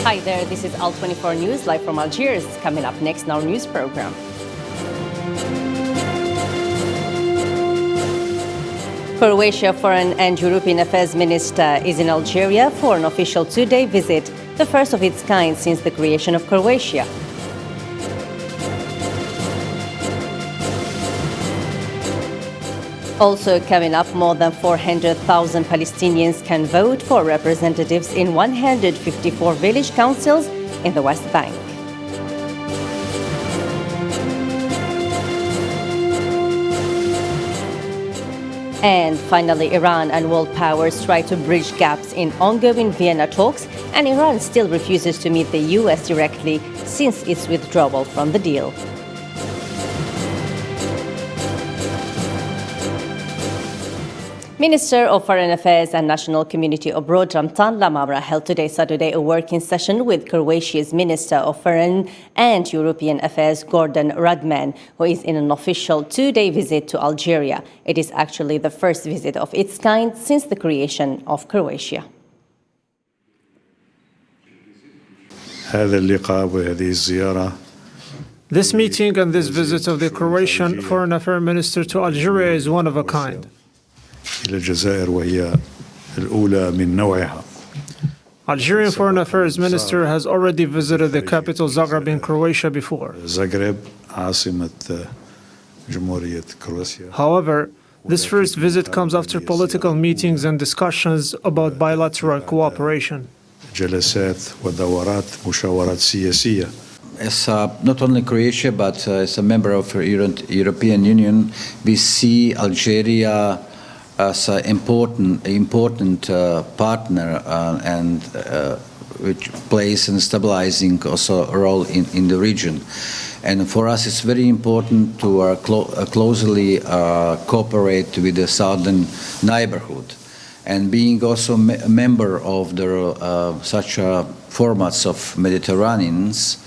Hi there, this is Al24 News, live from Algiers. Coming up next in our news program. Croatia Foreign and European Affairs Minister is in Algeria for an official two-day visit, the first of its kind since the creation of Croatia. Also coming up, more than 400,000 Palestinians can vote for representatives in 154 village councils in the West Bank. And finally, Iran and world powers try to bridge gaps in ongoing Vienna talks, and Iran still refuses to meet the US directly since its withdrawal from the deal. Minister of Foreign Affairs and National Community Abroad Ramtan Lamamra held today, Saturday, a working session with Croatia's Minister of Foreign and European Affairs Gordon Radman, who is in an official two-day visit to Algeria. It is actually the first visit of its kind since the creation of Croatia. This meeting and this visit of the Croatian Foreign Affairs Minister to Algeria is one of a kind. Algerian Foreign Affairs Minister has already visited the capital Zagreb in Croatia before. However, this first visit comes after political meetings and discussions about bilateral cooperation. As not only Croatia, but as a member of the European Union, we see Algeria as an important partner and which plays a stabilizing also role in the region. And for us, it's very important to closely cooperate with the southern neighborhood. And being also a member of the such formats of Mediterraneans,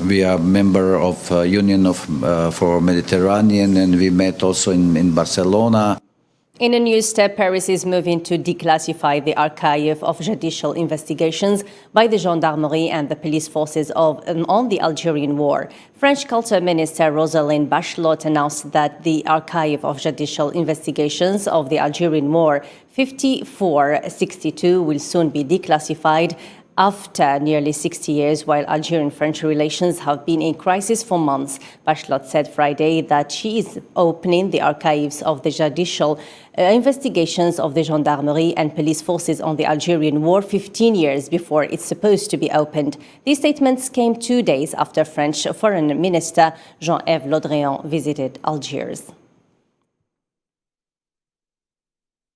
we are member of Union for Mediterranean, and we met also in Barcelona. In a new step, Paris is moving to declassify the archive of judicial investigations by the gendarmerie and the police forces on the Algerian war. French Culture Minister Roselyne Bachelot announced that the archive of judicial investigations of the Algerian war 5462 will soon be declassified after nearly 60 years, while Algerian-French relations have been in crisis for months. Bachelot said Friday that she is opening the archives of the judicial investigations of the gendarmerie and police forces on the Algerian war 15 years before it's supposed to be opened. These statements came 2 days after French Foreign Minister Jean-Yves Le Drian visited Algiers.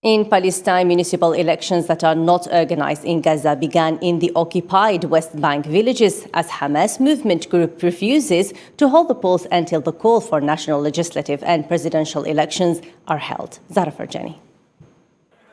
In Palestine, municipal elections that are not organized in Gaza began in the occupied West Bank villages as Hamas movement group refuses to hold the polls until the call for national legislative and presidential elections are held. Zara Farjani.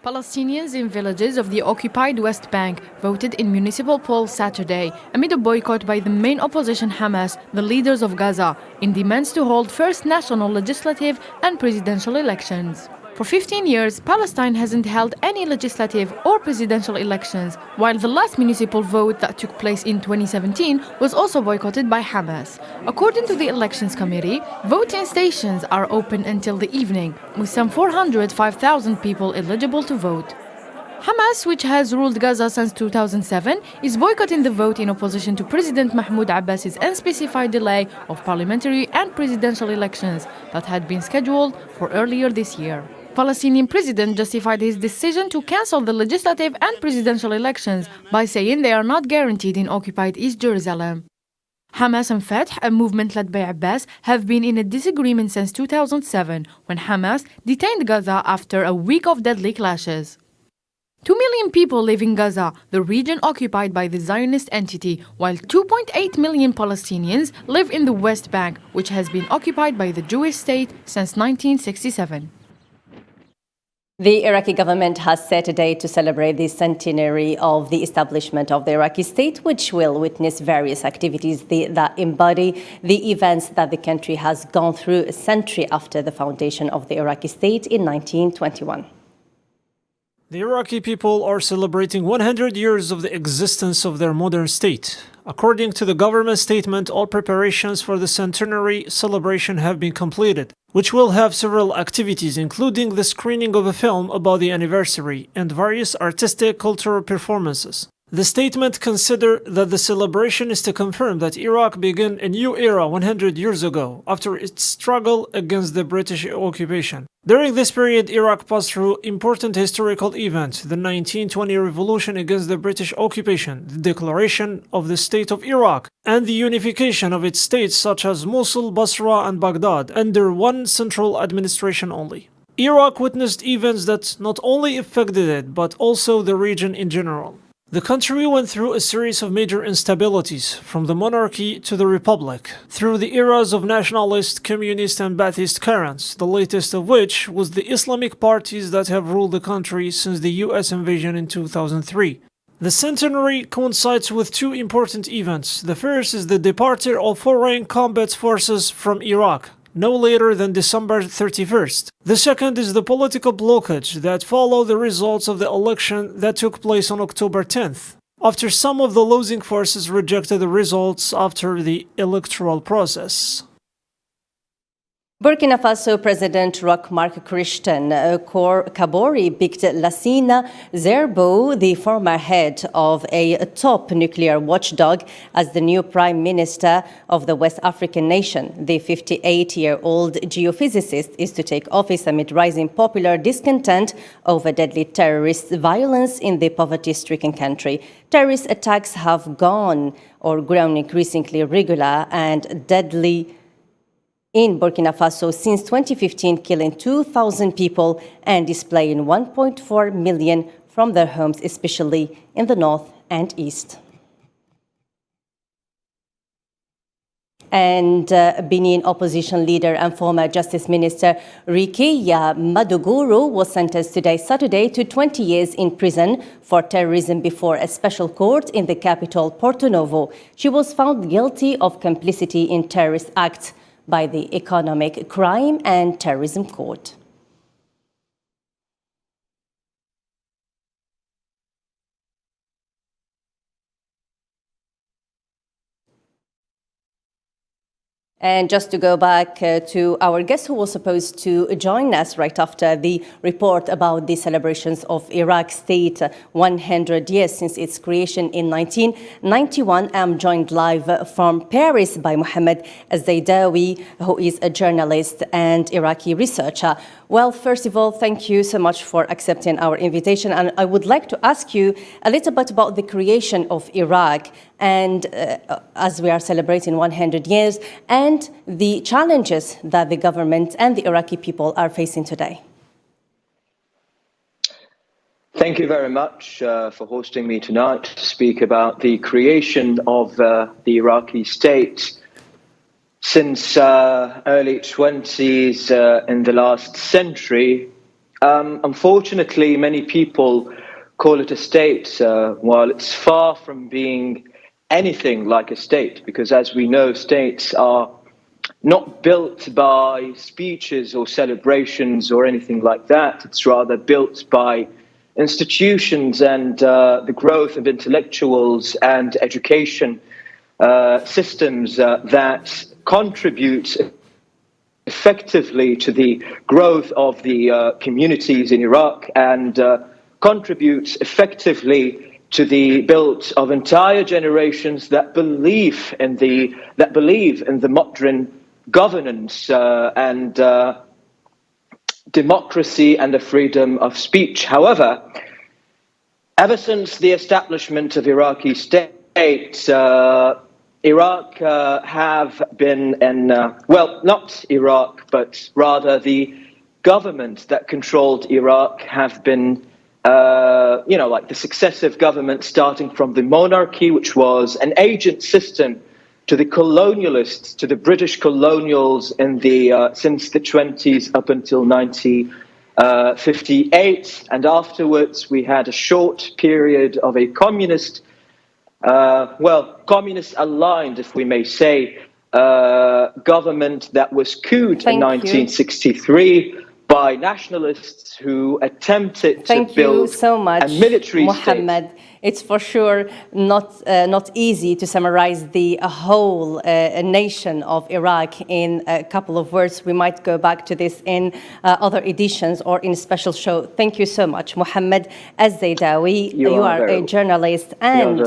Palestinians in villages of the occupied West Bank voted in municipal polls Saturday amid a boycott by the main opposition Hamas, the leaders of Gaza, in demands to hold first national legislative and presidential elections. For 15 years, Palestine hasn't held any legislative or presidential elections, while the last municipal vote that took place in 2017 was also boycotted by Hamas. According to the Elections Committee, voting stations are open until the evening, with some 405,000 people eligible to vote. Hamas, which has ruled Gaza since 2007, is boycotting the vote in opposition to President Mahmoud Abbas's unspecified delay of parliamentary and presidential elections that had been scheduled for earlier this year. Palestinian president justified his decision to cancel the legislative and presidential elections by saying they are not guaranteed in occupied East Jerusalem. Hamas and Fatah, a movement led by Abbas, have been in a disagreement since 2007, when Hamas detained Gaza after a week of deadly clashes. 2 million people live in Gaza, the region occupied by the Zionist entity, while 2.8 million Palestinians live in the West Bank, which has been occupied by the Jewish state since 1967. The Iraqi government has set a date to celebrate the centenary of the establishment of the Iraqi state, which will witness various activities that embody the events that the country has gone through a century after the foundation of the Iraqi state in 1921. The Iraqi people are celebrating 100 years of the existence of their modern state. According to the government statement, all preparations for the centenary celebration have been completed, which will have several activities, including the screening of a film about the anniversary and various artistic cultural performances. The statement considered that the celebration is to confirm that Iraq began a new era 100 years ago after its struggle against the British occupation. During this period, Iraq passed through important historical events: the 1920 revolution against the British occupation, the declaration of the State of Iraq, and the unification of its states such as Mosul, Basra, and Baghdad under one central administration only. Iraq witnessed events that not only affected it, but also the region in general. The country went through a series of major instabilities, from the monarchy to the republic, through the eras of nationalist, communist, and Ba'athist currents, the latest of which was the Islamic parties that have ruled the country since the US invasion in 2003. The centenary coincides with two important events. The first is the departure of foreign combat forces from Iraq, no later than December 31st. The second is the political blockage that followed the results of the election that took place on October 10th, after some of the losing forces rejected the results after the electoral process. Burkina Faso President Roch Marc Christian Kabori picked Lassina Zerbo, the former head of a top nuclear watchdog, as the new prime minister of the West African nation. The 58-year-old geophysicist is to take office amid rising popular discontent over deadly terrorist violence in the poverty-stricken country. Terrorist attacks have grown increasingly regular and deadly in Burkina Faso since 2015, killing 2,000 people and displacing 1.4 million from their homes, especially in the north and east. And Benin opposition leader and former Justice Minister Rikiya Maduguru was sentenced today, Saturday, to 20 years in prison for terrorism before a special court in the capital, Porto Novo. She was found guilty of complicity in terrorist acts by the Economic Crime and Terrorism Court. And just to go back to our guest who was supposed to join us right after the report about the celebrations of Iraq's state 100 years since its creation in 1991, I'm joined live from Paris by Mohammed Zaidawi, who is a journalist and Iraqi researcher. Well, first of all, thank you so much for accepting our invitation. And I would like to ask you a little bit about the creation of Iraq, and as we are celebrating 100 years, and the challenges that the government and the Iraqi people are facing today. Thank you very much for hosting me tonight to speak about the creation of the Iraqi state. Since early 20s in the last century, unfortunately, many people call it a state, while it's far from being anything like a state, because as we know, states are not built by speeches or celebrations or anything like that. It's rather built by institutions and the growth of intellectuals and education systems that contribute effectively to the growth of the communities in Iraq and contributes effectively to the build of entire generations that believe in the modern governance and democracy and the freedom of speech. However, ever since the establishment of Iraqi state, Iraq have been in, well, not Iraq, but rather the government that controlled Iraq have been, like the successive governments, starting from the monarchy, which was an agent system to the colonialists, to the British colonials in the since the 20s up until 1958, and afterwards we had a short period of a communist, communist aligned, if we may say, government that was couped in 1963 by nationalists who attempted to Thank you build so much, a military Mohammed. state. It's for sure not easy to summarize the whole nation of Iraq in a couple of words. We might go back to this in other editions or in a special show. Thank you so much, Mohammed Az-Zaidawi. You are a journalist and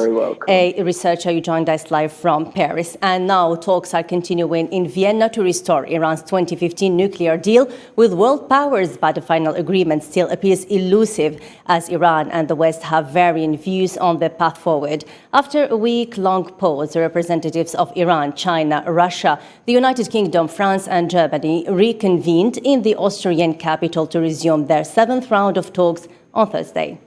a researcher. You joined us live from Paris. And now talks are continuing in Vienna to restore Iran's 2015 nuclear deal with world powers, but the final agreement still appears elusive as Iran and the West have varying views on the path forward. After a week-long pause, the representatives of Iran, China, Russia, the United Kingdom, France and Germany reconvened in the Austrian capital to resume their 7th round of talks on Thursday.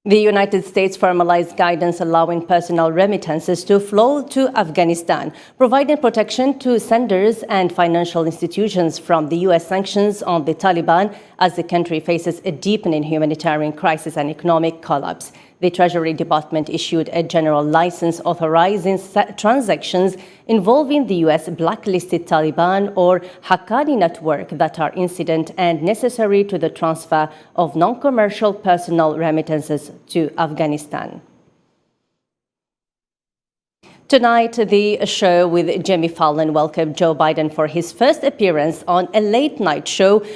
The United States formalized guidance allowing personal remittances to flow to Afghanistan, providing protection to senders and financial institutions from the U.S. sanctions on the Taliban as the country faces a deepening humanitarian crisis and economic collapse. The Treasury Department issued a general license authorizing transactions involving the U.S. blacklisted Taliban or Haqqani network that are incident and necessary to the transfer of non-commercial personal remittances to Afghanistan. Tonight, the show with Jimmy Fallon welcomed Joe Biden for his first appearance on a late-night show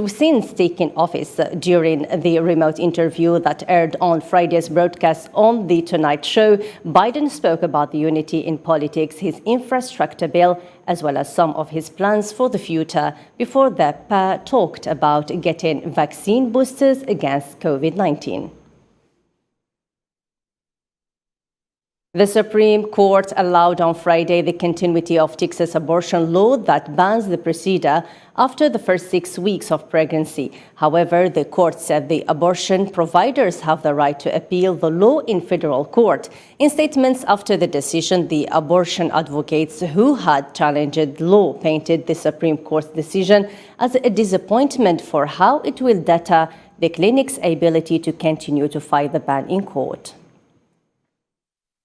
since taking office. During the remote interview that aired on Friday's broadcast on The Tonight Show, Biden spoke about the unity in politics, his infrastructure bill, as well as some of his plans for the future, before the pair talked about getting vaccine boosters against COVID-19. The Supreme Court allowed on Friday the continuity of Texas abortion law that bans the procedure after the first 6 weeks of pregnancy. However, the court said the abortion providers have the right to appeal the law in federal court. In statements after the decision, the abortion advocates who had challenged the law painted the Supreme Court's decision as a disappointment for how it will deter the clinic's ability to continue to fight the ban in court.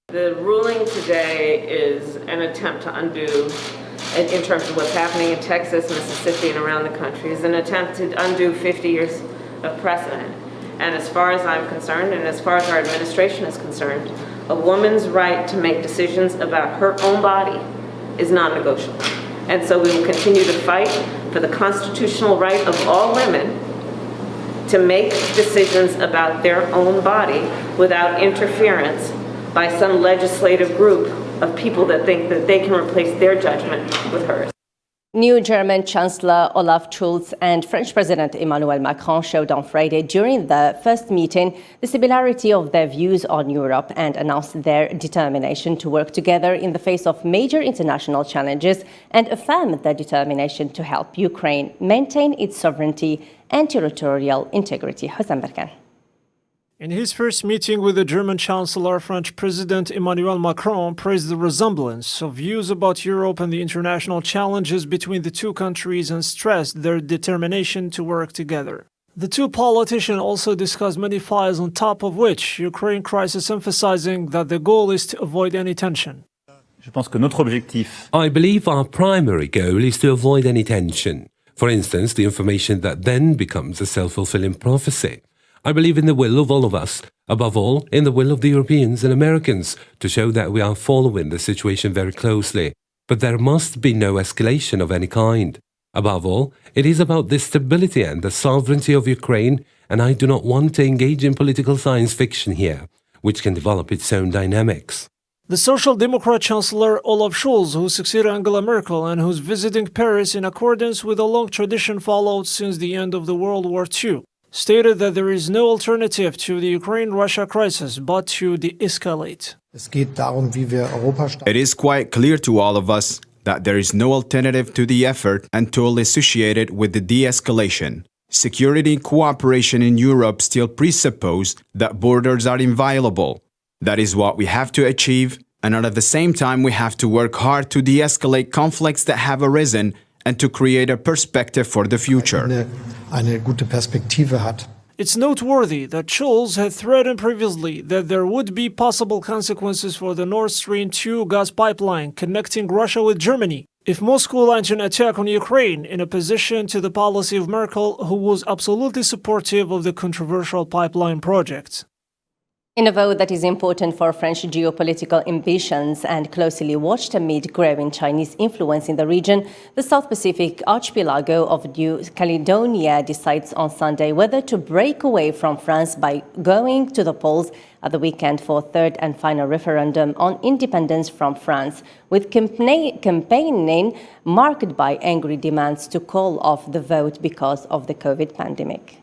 The ruling today is an attempt to undo, in terms of what's happening in Texas, Mississippi, and around the country, is an attempt to undo 50 years of precedent. And as far as I'm concerned, and as far as our administration is concerned, a woman's right to make decisions about her own body is non-negotiable. And so we will continue to fight for the constitutional right of all women to make decisions about their own body without interference by some legislative group of people that think that they can replace their judgment with hers. New German Chancellor Olaf Scholz and French President Emmanuel Macron showed on Friday during the first meeting the similarity of their views on Europe and announced their determination to work together in the face of major international challenges and affirmed their determination to help Ukraine maintain its sovereignty and territorial integrity. Hossein Berkan. In his first meeting with the German Chancellor, French President Emmanuel Macron praised the resemblance of views about Europe and the international challenges between the two countries and stressed their determination to work together. The two politicians also discussed many files, on top of which Ukraine crisis, emphasizing that the goal is to avoid any tension. I believe our primary goal is to avoid any tension. For instance, the information that then becomes a self-fulfilling prophecy. I believe in the will of all of us, above all in the will of the Europeans and Americans, to show that we are following the situation very closely. But there must be no escalation of any kind. Above all, it is about the stability and the sovereignty of Ukraine, and I do not want to engage in political science fiction here, which can develop its own dynamics. The Social Democrat Chancellor Olaf Scholz, who succeeded Angela Merkel and who's visiting Paris in accordance with a long tradition followed since the end of the World War II, stated that there is no alternative to the Ukraine-Russia crisis but to de-escalate. It is quite clear to all of us that there is no alternative to the effort and tool associated with the de-escalation. Security and cooperation in Europe still presuppose that borders are inviolable. That is what we have to achieve, and at the same time we have to work hard to de-escalate conflicts that have arisen and to create a perspective for the future. It's noteworthy that Scholz had threatened previously that there would be possible consequences for the Nord Stream 2 gas pipeline connecting Russia with Germany, if Moscow launches an attack on Ukraine in opposition to the policy of Merkel, who was absolutely supportive of the controversial pipeline project. In a vote that is important for French geopolitical ambitions and closely watched amid growing Chinese influence in the region, the South Pacific archipelago of New Caledonia decides on Sunday whether to break away from France by going to the polls at the weekend for a third and final referendum on independence from France, with campaigning marked by angry demands to call off the vote because of the COVID pandemic.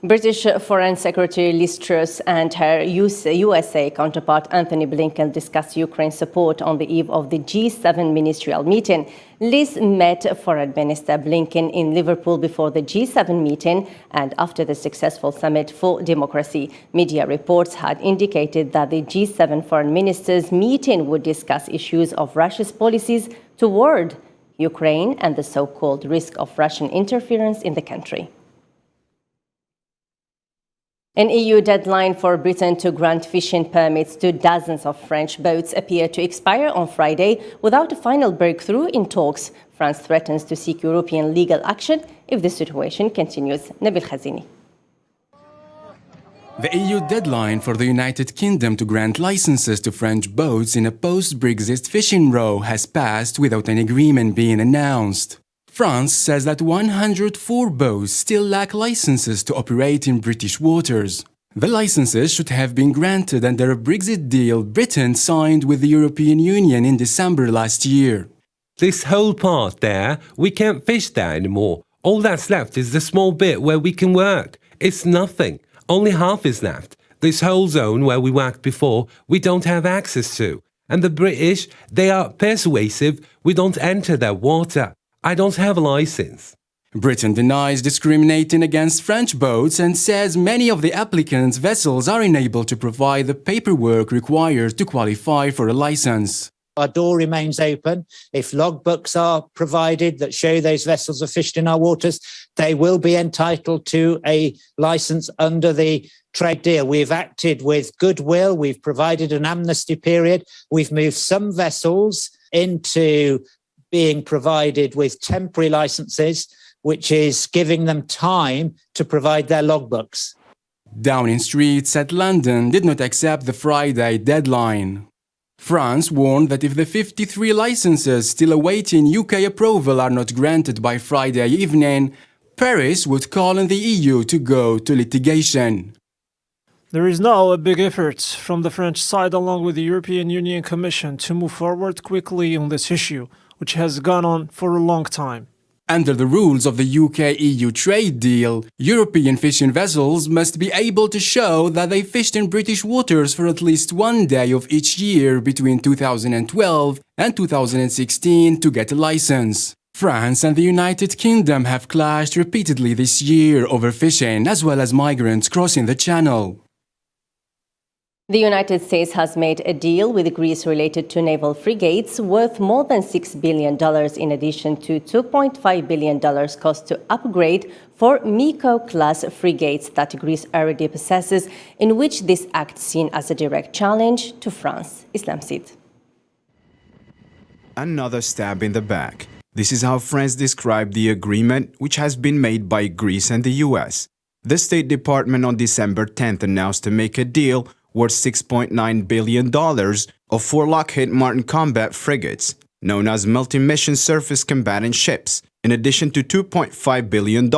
British Foreign Secretary Liz Truss and her USA counterpart Anthony Blinken discussed Ukraine support on the eve of the G7 ministerial meeting. Liz met Foreign Minister Blinken in Liverpool before the G7 meeting and after the successful Summit for Democracy. Media reports had indicated that the G7 foreign ministers' meeting would discuss issues of Russia's policies toward Ukraine and the so-called risk of Russian interference in the country. An EU deadline for Britain to grant fishing permits to dozens of French boats appeared to expire on Friday without a final breakthrough in talks. France threatens to seek European legal action if the situation continues. Nabil Khazini. The EU deadline for the United Kingdom to grant licenses to French boats in a post-Brexit fishing row has passed without an agreement being announced. France says that 104 boats still lack licenses to operate in British waters. The licenses should have been granted under a Brexit deal Britain signed with the European Union in December last year. This whole part there, we can't fish there anymore. All that's left is the small bit where we can work. It's nothing. Only half is left. This whole zone where we worked before, we don't have access to. And the British, they are persuasive. We don't enter their water. I don't have a license. Britain denies discriminating against French boats and says many of the applicants' vessels are unable to provide the paperwork required to qualify for a license. Our door remains open. If logbooks are provided that show those vessels are fished in our waters, they will be entitled to a license under the trade deal. We've acted with goodwill. We've provided an amnesty period. We've moved some vessels into being provided with temporary licenses, which is giving them time to provide their logbooks. Downing Street said London did not accept the Friday deadline. France warned that if the 53 licenses still awaiting UK approval are not granted by Friday evening, Paris would call on the EU to go to litigation. There is now a big effort from the French side along with the European Union Commission to move forward quickly on this issue, which has gone on for a long time. Under the rules of the UK-EU trade deal, European fishing vessels must be able to show that they fished in British waters for at least one day of each year between 2012 and 2016 to get a license. France and the United Kingdom have clashed repeatedly this year over fishing as well as migrants crossing the Channel. The United States has made a deal with Greece related to naval frigates worth more than $6 billion in addition to $2.5 billion cost to upgrade 4 Miko-class frigates that Greece already possesses, in which this act seen as a direct challenge to France. Islam Sid. Another stab in the back. This is how France described the agreement, which has been made by Greece and the US. The State Department on December 10th announced to make a deal worth $6.9 billion of 4 Lockheed Martin combat frigates, known as multi-mission surface combatant ships, in addition to $2.5 billion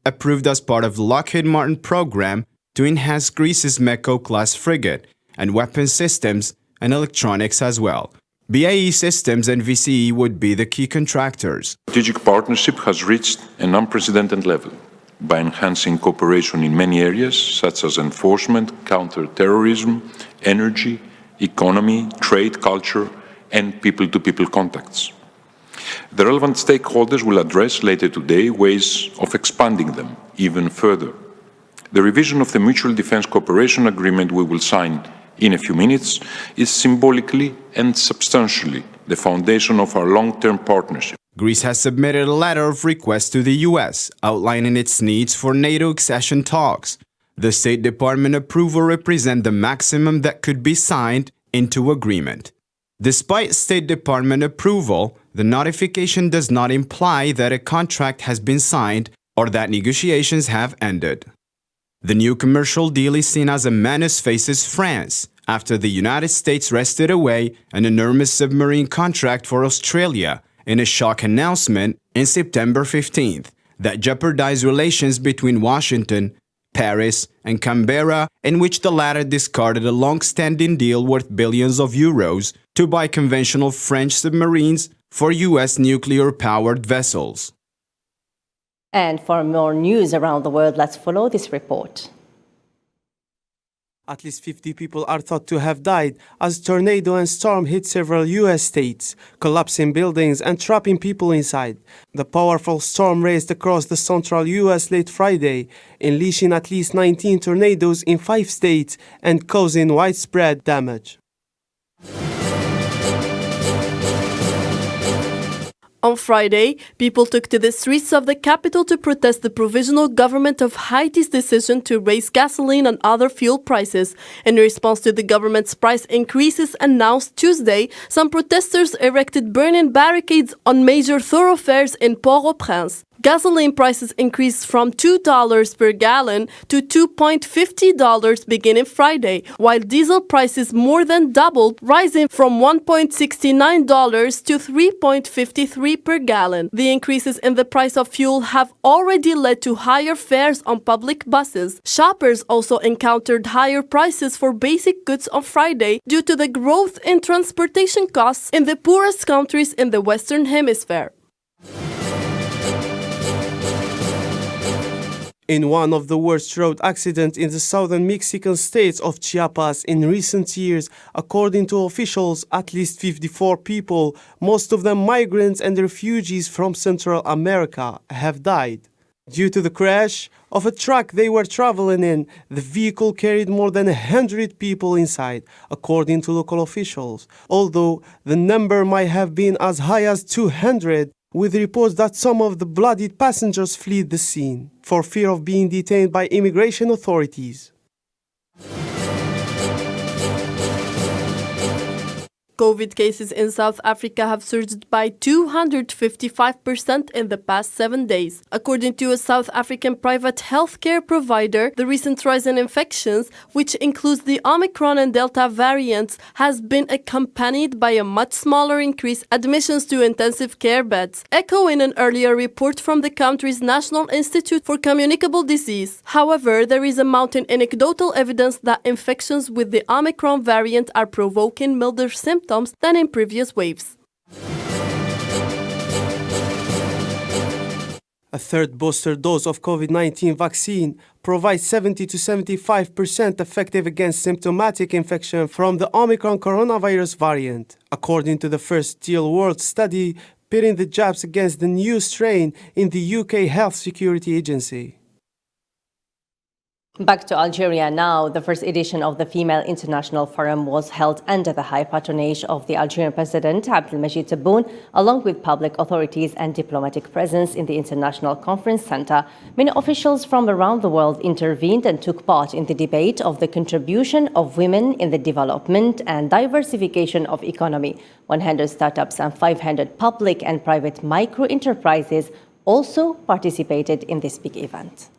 approved as part of the Lockheed Martin program to enhance Greece's Meko-class frigate and weapon systems and electronics as well. BAE Systems and VCE would be the key contractors. Strategic partnership has reached an unprecedented level by enhancing cooperation in many areas such as enforcement, counter-terrorism, energy, economy, trade, culture, and people-to-people contacts. The relevant stakeholders will address later today ways of expanding them even further. The revision of the Mutual Defence Cooperation Agreement we will sign in a few minutes is symbolically and substantially the foundation of our long-term partnership. Greece has submitted a letter of request to the US, outlining its needs for NATO accession talks. The State Department approval represents the maximum that could be signed into agreement. Despite State Department approval, the notification does not imply that a contract has been signed or that negotiations have ended. The new commercial deal is seen as a menace faces France after the United States wrested away an enormous submarine contract for Australia in a shock announcement in September 15th that jeopardized relations between Washington, Paris, and Canberra, in which the latter discarded a long-standing deal worth billions of euros to buy conventional French submarines for US nuclear-powered vessels. And for more news around the world, let's follow this report. At least 50 people are thought to have died as tornado and storm hit several U.S. states, collapsing buildings and trapping people inside. The powerful storm raced across the central U.S. late Friday, unleashing at least 19 tornadoes in 5 states and causing widespread damage. On Friday, people took to the streets of the capital to protest the provisional government of Haiti's decision to raise gasoline and other fuel prices. In response to the government's price increases announced Tuesday, some protesters erected burning barricades on major thoroughfares in Port-au-Prince. Gasoline prices increased from $2 per gallon to $2.50 beginning Friday, while diesel prices more than doubled, rising from $1.69 to $3.53 per gallon. The increases in the price of fuel have already led to higher fares on public buses. Shoppers also encountered higher prices for basic goods on Friday due to the growth in transportation costs in the poorest countries in the Western Hemisphere. In one of the worst road accidents in the southern Mexican state of Chiapas in recent years, according to officials, at least 54 people, most of them migrants and refugees from Central America, have died. Due to the crash of a truck they were traveling in, the vehicle carried more than 100 people inside, according to local officials, although the number might have been as high as 200, with reports that some of the bloodied passengers fled the scene for fear of being detained by immigration authorities. COVID cases in South Africa have surged by 255% in the past 7 days. According to a South African private healthcare provider, the recent rise in infections, which includes the Omicron and Delta variants, has been accompanied by a much smaller increase in admissions to intensive care beds, echoing an earlier report from the country's National Institute for Communicable Disease. However, there is a mounting anecdotal evidence that infections with the Omicron variant are provoking milder symptoms than in previous waves. A third booster dose of COVID-19 vaccine provides 70 to 75% effective against symptomatic infection from the Omicron coronavirus variant, according to the first real-world study pitting the jabs against the new strain in the UK Health Security Agency. Back to Algeria now. The first edition of the Female International Forum was held under the high patronage of the Algerian President Abdelmajid Tebboune, along with public authorities and diplomatic presence in the International Conference Center. Many officials from around the world intervened and took part in the debate of the contribution of women in the development and diversification of economy. 100 startups and 500 public and private micro-enterprises also participated in this big event.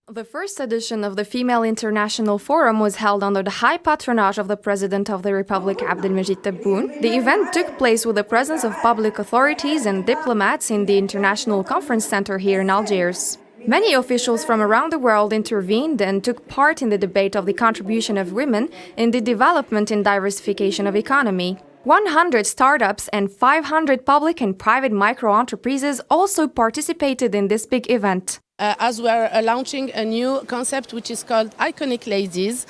The first edition of the Female International Forum was held under the high patronage of the President of the Republic, Abdelmajid Tebboune. The event took place with the presence of public authorities and diplomats in the International Conference Center here in Algiers. Many officials from around the world intervened and took part in the debate of the contribution of women in the development and diversification of economy. 100 startups and 500 public and private micro-enterprises also participated in this big event. As we are launching a new concept which is called Iconic Ladies,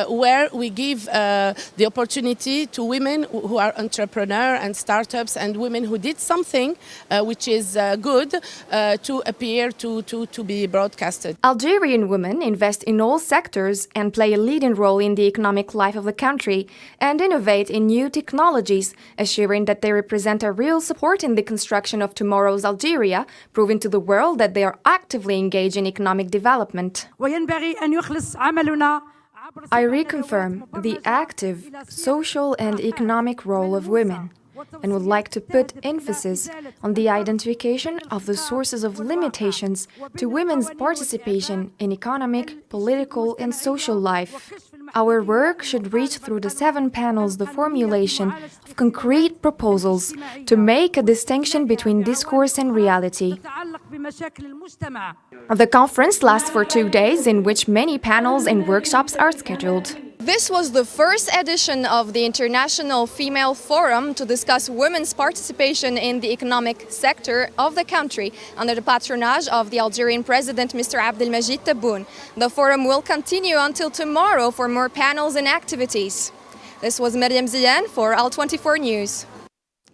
where we give the opportunity to women who are entrepreneurs and startups and women who did something which is good to appear to be broadcasted. Algerian women invest in all sectors and play a leading role in the economic life of the country and innovate in new technologies, assuring that they represent a real support in the construction of tomorrow's Algeria, proving to the world that they are actively engage in economic development. I reconfirm the active social and economic role of women and would like to put emphasis on the identification of the sources of limitations to women's participation in economic, political, and social life. Our work should reach through the 7 panels the formulation of concrete proposals to make a distinction between discourse and reality. The conference lasts for 2 days, in which many panels and workshops are scheduled. This was the first edition of the International Female Forum to discuss women's participation in the economic sector of the country under the patronage of the Algerian President, Mr. Abdelmajid Tebboune. The forum will continue until tomorrow for more panels and activities. This was Mariam Zian for Al24 News.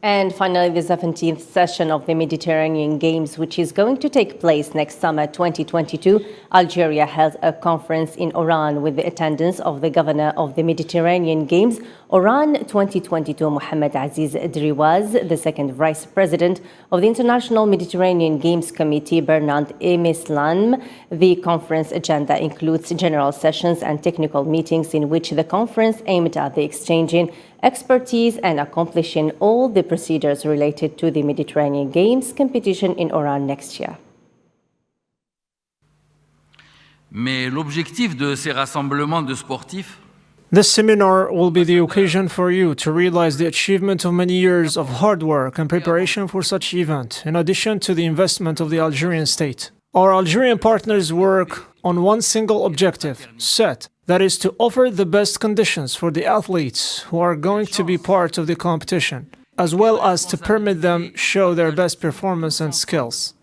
And finally, the 17th session of the Mediterranean Games, which is going to take place next summer 2022. Algeria held a conference in Oran with the attendance of the governor of the Mediterranean Games, Oran 2022, Mohamed Aziz Driwaz, the second vice president of the International Mediterranean Games Committee, Bernard Emislam. The conference agenda includes general sessions and technical meetings in which the conference aimed at the exchanging expertise and accomplishing all the procedures related to the Mediterranean Games competition in Oran next year. Mais l'objectif de ces rassemblements de sportifs. This seminar will be the occasion for you to realize the achievement of many years of hard work and preparation for such event, in addition to the investment of the Algerian state. Our Algerian partners work on one single objective, set, that is to offer the best conditions for the athletes who are going to be part of the competition, as well as to permit them show their best performance and skills.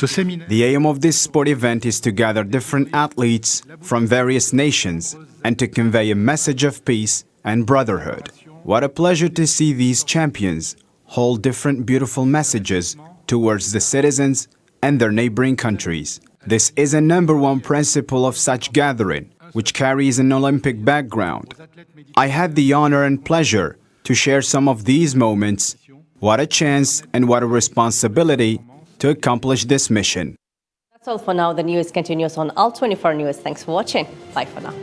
The aim of this sport event is to gather different athletes from various nations and to convey a message of peace and brotherhood. What a pleasure to see these champions hold different beautiful messages towards the citizens and their neighboring countries. This is a #1 principle of such gathering, which carries an Olympic background. I had the honor and pleasure to share some of these moments. What a chance and what a responsibility to accomplish this mission. That's all for now. The news continues on Al24 News. Thanks for watching. Bye for now.